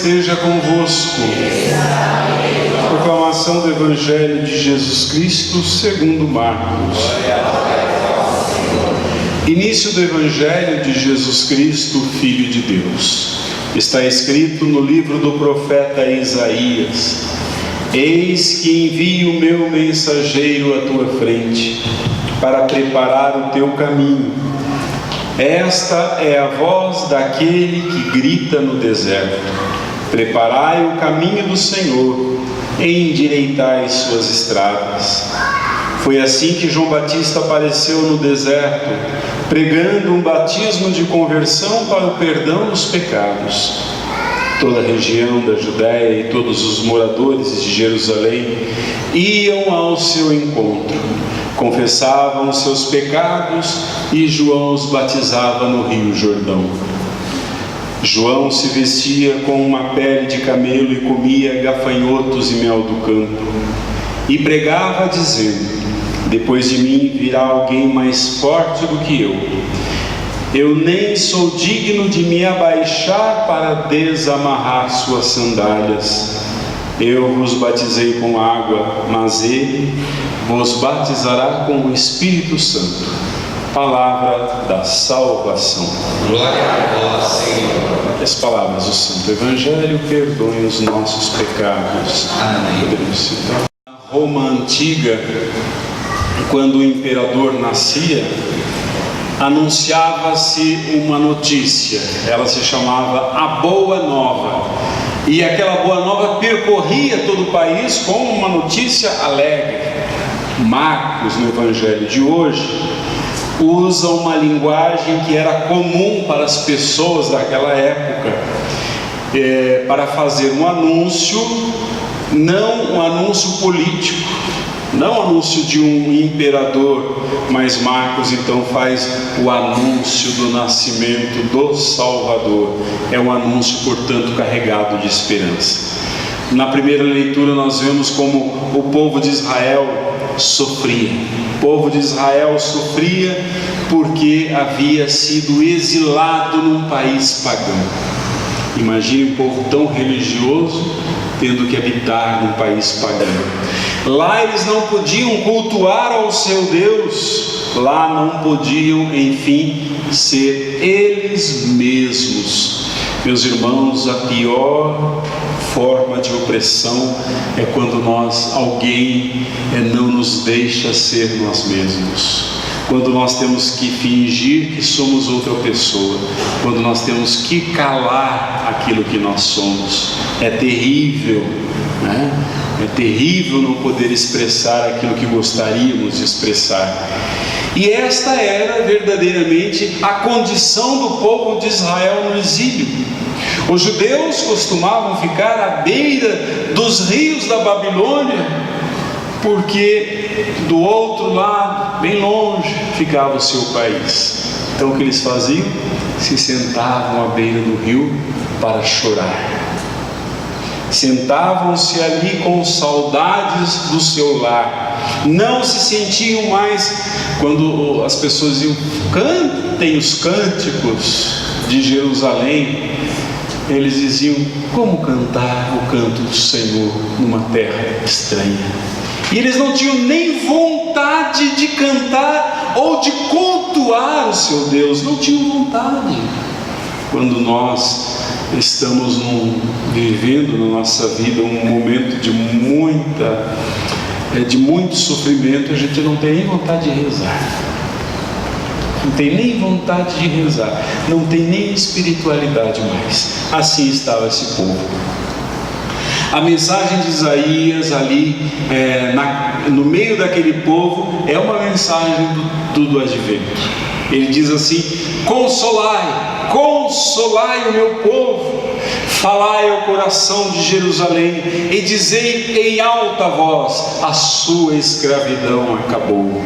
esteja convosco. Proclamação do Evangelho de Jesus Cristo segundo Marcos. Início do Evangelho de Jesus Cristo, Filho de Deus. Está escrito no livro do profeta Isaías: Eis que envio o meu mensageiro à tua frente, para preparar o teu caminho. Esta é a voz daquele que grita no deserto: preparai o caminho do Senhor, e endireitai suas estradas. Foi assim que João Batista apareceu no deserto, pregando um batismo de conversão para o perdão dos pecados. Toda a região da Judéia e todos os moradores de Jerusalém iam ao seu encontro, confessavam os seus pecados e João os batizava no Rio Jordão. João se vestia com uma pele de camelo e comia gafanhotos e mel do campo, e pregava dizendo: depois de mim virá alguém mais forte do que eu nem sou digno de me abaixar para desamarrar suas sandálias. Eu vos batizei com água, mas ele vos batizará com o Espírito Santo. Palavra da salvação. Glória a vós, Senhor. As palavras do Santo Evangelho perdoem os nossos pecados. Amém. Podemos citar. Na Roma antiga, quando o imperador nascia, anunciava-se uma notícia. Ela se chamava a Boa Nova. E aquela Boa Nova percorria todo o país como uma notícia alegre. Marcos, no Evangelho de hoje, usa uma linguagem que era comum para as pessoas daquela época, para fazer um anúncio, não um anúncio político, não um anúncio de um imperador, mas Marcos então faz o anúncio do nascimento do Salvador. É um anúncio, portanto, carregado de esperança. Na primeira leitura nós vemos como o povo de Israel sofria. O povo de Israel sofria porque havia sido exilado num país pagão. Imagine um povo tão religioso tendo que habitar num país pagão. Lá eles não podiam cultuar ao seu Deus, lá não podiam, enfim, ser eles mesmos. Meus irmãos, a pior forma de opressão é quando alguém não nos deixa ser nós mesmos. Quando nós temos que fingir que somos outra pessoa, quando nós temos que calar aquilo que nós somos. É terrível, né? É terrível não poder expressar aquilo que gostaríamos de expressar. E esta era verdadeiramente a condição do povo de Israel no exílio. Os judeus costumavam ficar à beira dos rios da Babilônia, porque do outro lado, bem longe, ficava o seu país. Então o que eles faziam? Se sentavam à beira do rio para chorar. Sentavam-se ali com saudades do seu lar. Não se sentiam mais, quando as pessoas diziam: cantem os cânticos de Jerusalém, eles diziam: como cantar o canto do Senhor numa terra estranha? E eles não tinham nem vontade de cantar ou de cultuar o seu Deus, não tinham vontade. Quando nós estamos vivendo na nossa vida um momento de muito sofrimento, a gente não tem nem vontade de rezar, não tem nem vontade de rezar, não tem nem espiritualidade mais. Assim estava esse povo. A mensagem de Isaías ali, no meio daquele povo, é uma mensagem do advento. Ele diz assim: consolai, consolai o meu povo, falai ao coração de Jerusalém e dizei em alta voz: a sua escravidão acabou.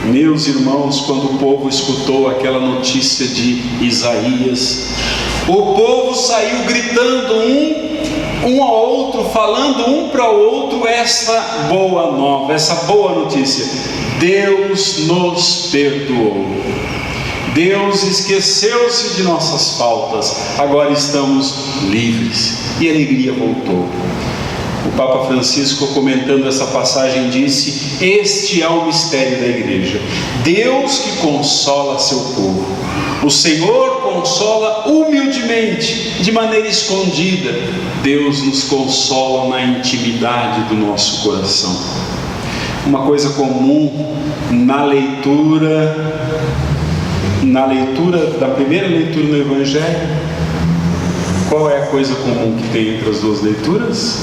Meus irmãos, quando o povo escutou aquela notícia de Isaías, o povo saiu gritando um ao outro, falando um para o outro essa boa nova, essa boa notícia: Deus nos perdoou. Deus esqueceu-se de nossas faltas, agora estamos livres, e a alegria voltou. O Papa Francisco, comentando essa passagem, disse: este é o mistério da igreja, Deus que consola seu povo. O Senhor consola humildemente, de maneira escondida. Deus nos consola na intimidade do nosso coração. Uma coisa comum na leitura da primeira leitura do Evangelho, qual é a coisa comum que tem entre as duas leituras?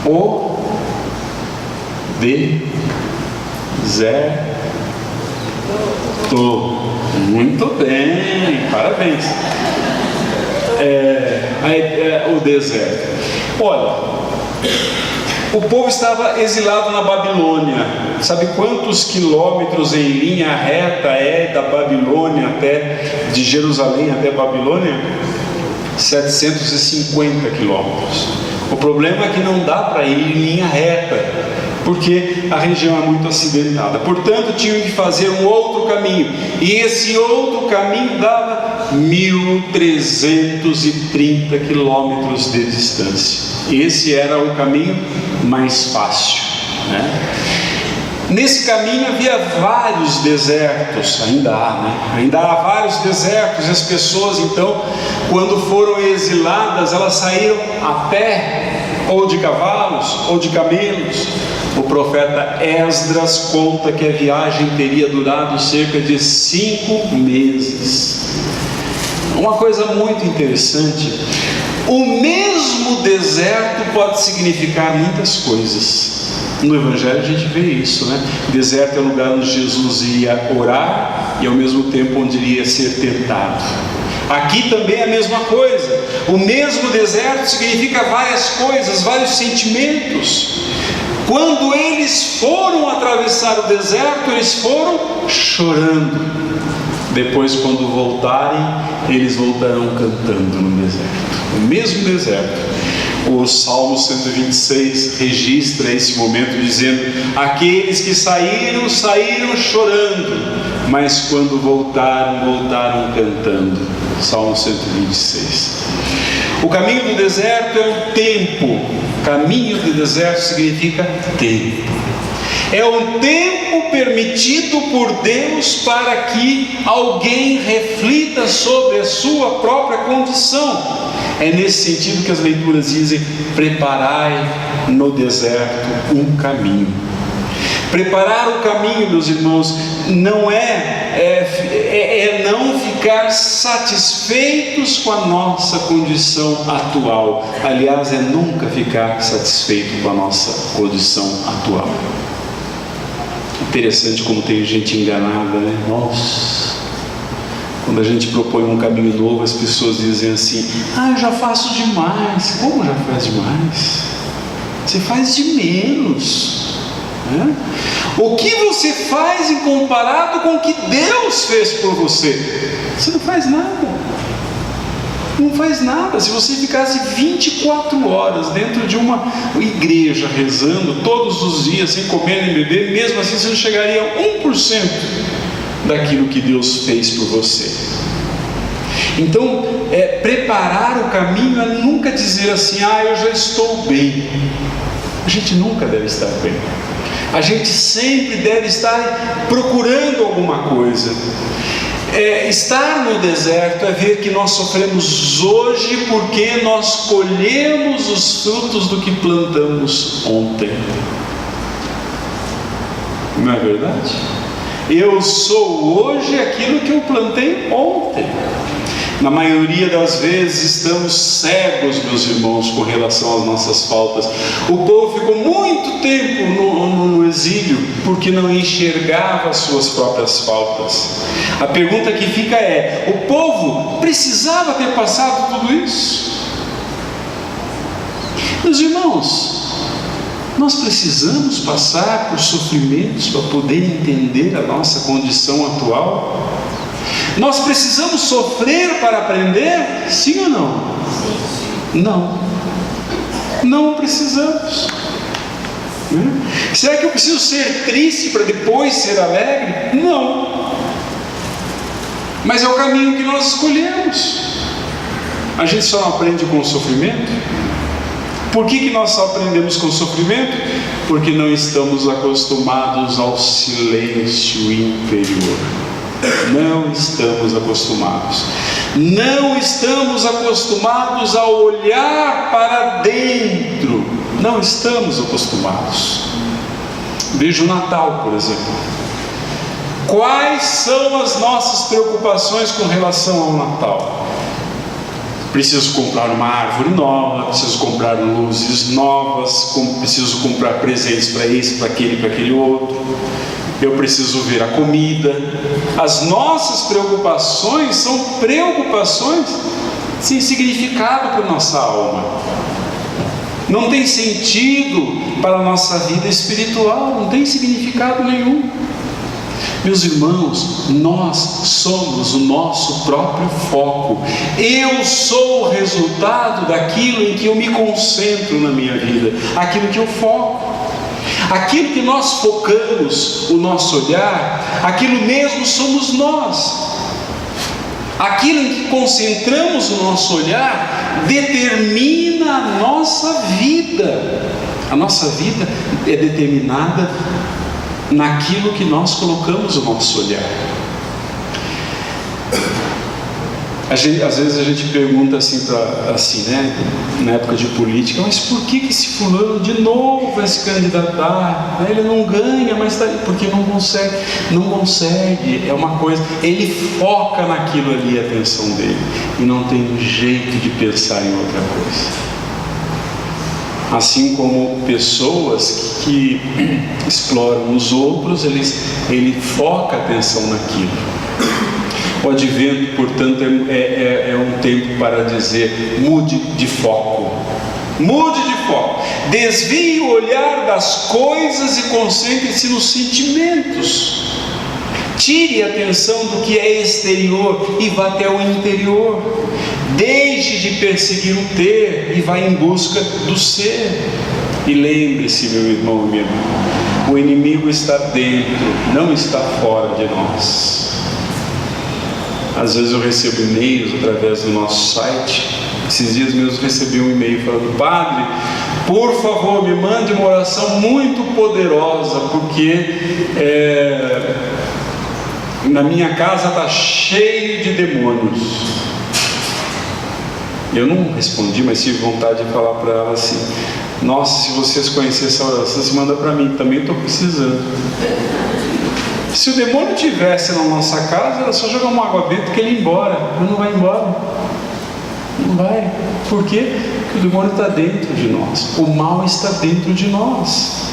O deserto. Muito bem, parabéns. O deserto. Olha, o povo estava exilado na Babilônia. Sabe quantos quilômetros em linha reta é da Babilônia de Jerusalém até Babilônia? 750 quilômetros. O problema é que não dá para ir em linha reta, porque a região é muito acidentada. Portanto, tinham que fazer um outro caminho, e esse outro caminho dava 1.330 quilômetros de distância. Esse era o caminho mais fácil, né? Nesse caminho havia vários desertos, ainda há vários desertos, e as pessoas então, quando foram exiladas, elas saíram a pé, ou de cavalos, ou de camelos. O profeta Esdras conta que a viagem teria durado cerca de 5 meses. Uma coisa muito interessante: o mesmo deserto pode significar muitas coisas. No Evangelho a gente vê isso, né? Deserto é o lugar onde Jesus ia orar e ao mesmo tempo onde ele ia ser tentado. Aqui também é a mesma coisa. O mesmo deserto significa várias coisas, vários sentimentos. Quando eles foram atravessar o deserto, eles foram chorando. Depois, quando voltarem, eles voltarão cantando no deserto. O mesmo deserto. O Salmo 126 registra esse momento dizendo: aqueles que saíram chorando, mas quando voltaram cantando. Salmo 126. O caminho do deserto é um tempo. Caminho do deserto significa tempo. É um tempo permitido por Deus para que alguém reflita sobre a sua própria condição. É nesse sentido que as leituras dizem: preparai no deserto um caminho. Preparar o caminho, meus irmãos, não é não ficar satisfeitos com a nossa condição atual. Aliás, é nunca ficar satisfeito com a nossa condição atual. Interessante como tem gente enganada, né? Nossa, quando a gente propõe um caminho novo, as pessoas dizem assim: eu já faço demais. Como já faz demais? Você faz de menos, né? O que você faz em comparado com o que Deus fez por você? Você não faz nada. Não faz nada. Se você ficasse 24 horas dentro de uma igreja rezando todos os dias, sem comer nem beber, mesmo assim você não chegaria a 1% daquilo que Deus fez por você. Então, preparar o caminho é nunca dizer assim: eu já estou bem. A gente nunca deve estar bem. A gente sempre deve estar procurando alguma coisa. Estar no deserto é ver que nós sofremos hoje porque nós colhemos os frutos do que plantamos ontem. Não é verdade? Eu sou hoje aquilo que eu plantei ontem. Na maioria das vezes estamos cegos, meus irmãos, com relação às nossas faltas. O povo ficou muito tempo no exílio porque não enxergava as suas próprias faltas. A pergunta que fica é: o povo precisava ter passado tudo isso? Meus irmãos, nós precisamos passar por sofrimentos para poder entender a nossa condição atual? Nós precisamos sofrer para aprender? Sim ou não? Não. Não precisamos. Será que eu preciso ser triste para depois ser alegre? Não. Mas é o caminho que nós escolhemos. A gente só não aprende com o sofrimento. Por que nós só aprendemos com o sofrimento? Porque não estamos acostumados ao silêncio interior. Não estamos acostumados. Não estamos acostumados a olhar para dentro. Não estamos acostumados. Veja o Natal, por exemplo. Quais são as nossas preocupações com relação ao Natal? Preciso comprar uma árvore nova, preciso comprar luzes novas, preciso comprar presentes para esse, para aquele outro. Eu preciso ver a comida. As nossas preocupações são preocupações sem significado para a nossa alma. Não tem sentido para a nossa vida espiritual, não tem significado nenhum. Meus irmãos, nós somos o nosso próprio foco. Eu sou o resultado daquilo em que eu me concentro na minha vida, aquilo que eu foco. Aquilo que nós focamos o nosso olhar, aquilo mesmo somos nós. Aquilo em que concentramos o nosso olhar determina a nossa vida. A nossa vida é determinada naquilo que nós colocamos o nosso olhar. Às vezes a gente pergunta na época de política, mas por que esse fulano de novo vai se candidatar? Ele não ganha, mas está ali, porque não consegue, é uma coisa, ele foca naquilo ali, a atenção dele, e não tem jeito de pensar em outra coisa. Assim como pessoas que exploram os outros, ele foca a atenção naquilo. O advento, portanto, é um tempo para dizer: mude de foco. Mude de foco. Desvie o olhar das coisas e concentre-se nos sentimentos. Tire a atenção do que é exterior e vá até o interior. Deixe de perseguir o ter e vá em busca do ser. E lembre-se, meu irmão e minha irmã, o inimigo está dentro, não está fora de nós. Às vezes eu recebo e-mails através do nosso site. Esses dias mesmo recebi um e-mail falando: padre, por favor, me mande uma oração muito poderosa, porque na minha casa está cheio de demônios. Eu não respondi, mas tive vontade de falar para ela assim: nossa, se vocês conhecerem essa oração, se manda para mim, também estou precisando. Se o demônio estivesse na nossa casa, era só jogar uma água benta que ele ia embora. Mas não vai embora. Não vai. Por quê? Porque o demônio está dentro de nós. O mal está dentro de nós.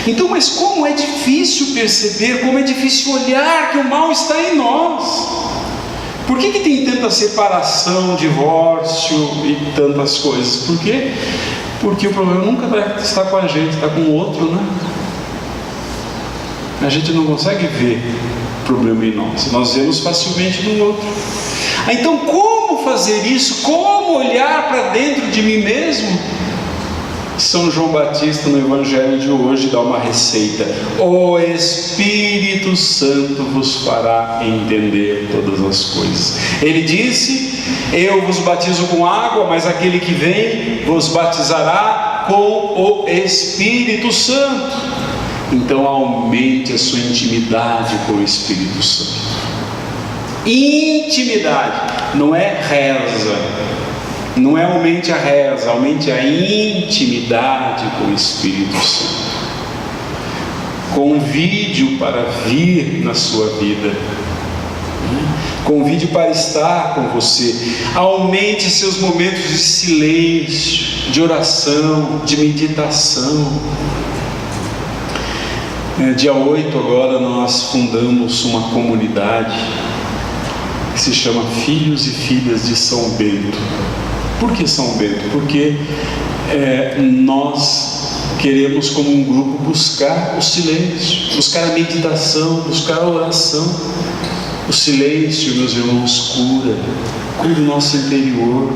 Então, mas como é difícil perceber, como é difícil olhar que o mal está em nós. Por que tem tanta separação, divórcio e tantas coisas? Por quê? Porque o problema nunca está com a gente, está com o outro, né? A gente não consegue ver o problema em nós vemos facilmente no outro. Então, como fazer isso? Como olhar para dentro de mim mesmo? São João Batista, no Evangelho de hoje, dá uma receita: o Espírito Santo vos fará entender todas as coisas. Ele disse: eu vos batizo com água, mas aquele que vem vos batizará com o Espírito Santo. Então aumente a sua intimidade com o Espírito Santo. Intimidade, não é reza, não é aumente a reza, aumente a intimidade com o Espírito Santo. Convide-o para vir na sua vida, convide para estar com você. Aumente seus momentos de silêncio, de oração, de meditação. Dia 8 agora nós fundamos uma comunidade que se chama Filhos e Filhas de São Bento. Por que São Bento? Porque nós queremos, como um grupo, buscar o silêncio, buscar a meditação, buscar a oração. O silêncio, meus irmãos, cura o nosso interior,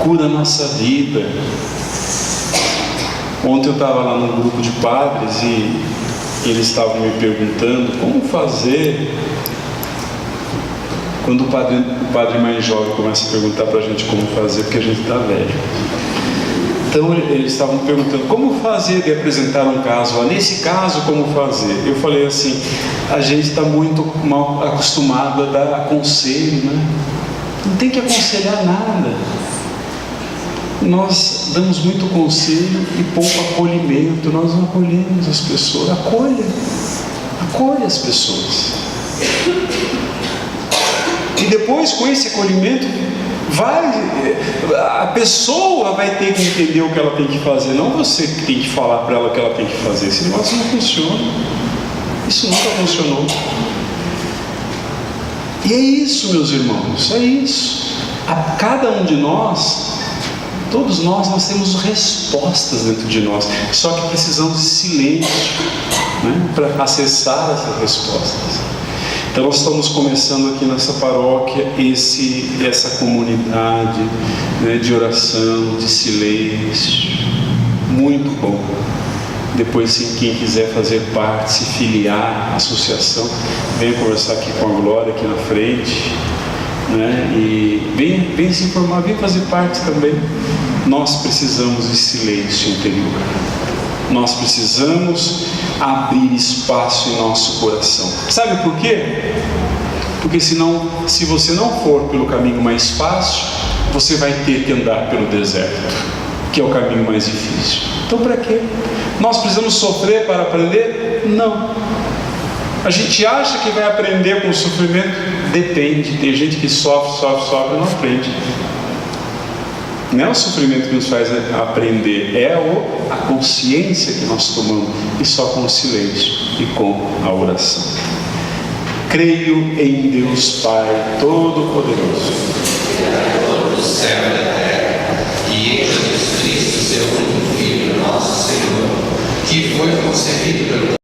cura a nossa vida. Ontem eu estava lá num grupo de padres e eles estavam me perguntando como fazer quando o padre mais jovem começa a perguntar para a gente como fazer, porque a gente está velho. Então eles estavam me perguntando como fazer de apresentar um caso. Nesse caso, como fazer? Eu falei assim, a gente está muito mal acostumado a dar conselho, né? Não tem que aconselhar nada. Nós damos muito conselho e pouco acolhimento. Nós não acolhemos as pessoas. Acolhe as pessoas. E depois, com esse acolhimento, a pessoa vai ter que entender o que ela tem que fazer, não você que tem que falar para ela o que ela tem que fazer. Esse negócio não funciona. Isso nunca funcionou. E é isso, meus irmãos, é isso. A cada um de nós, todos nós temos respostas dentro de nós, só que precisamos de silêncio, né, para acessar essas respostas. Então nós estamos começando aqui nessa paróquia essa comunidade, né, de oração, de silêncio, muito bom. Depois, se quem quiser fazer parte, se filiar à associação, venha conversar aqui com a Glória aqui na frente, né, e venha se informar, venha fazer parte também. Nós precisamos de silêncio interior. Nós precisamos abrir espaço em nosso coração. Sabe por quê? Porque senão, se você não for pelo caminho mais fácil, você vai ter que andar pelo deserto, que é o caminho mais difícil. Então para quê? Nós precisamos sofrer para aprender? Não. A gente acha que vai aprender com o sofrimento? Depende. Tem gente que sofre e não aprende. Não é o sofrimento que nos faz aprender, é a consciência que nós tomamos, e só com o silêncio e com a oração. Creio em Deus Pai Todo-Poderoso, Criador do céu e da terra, e em Jesus Cristo, seu único Filho, nosso Senhor, que foi concebido pelo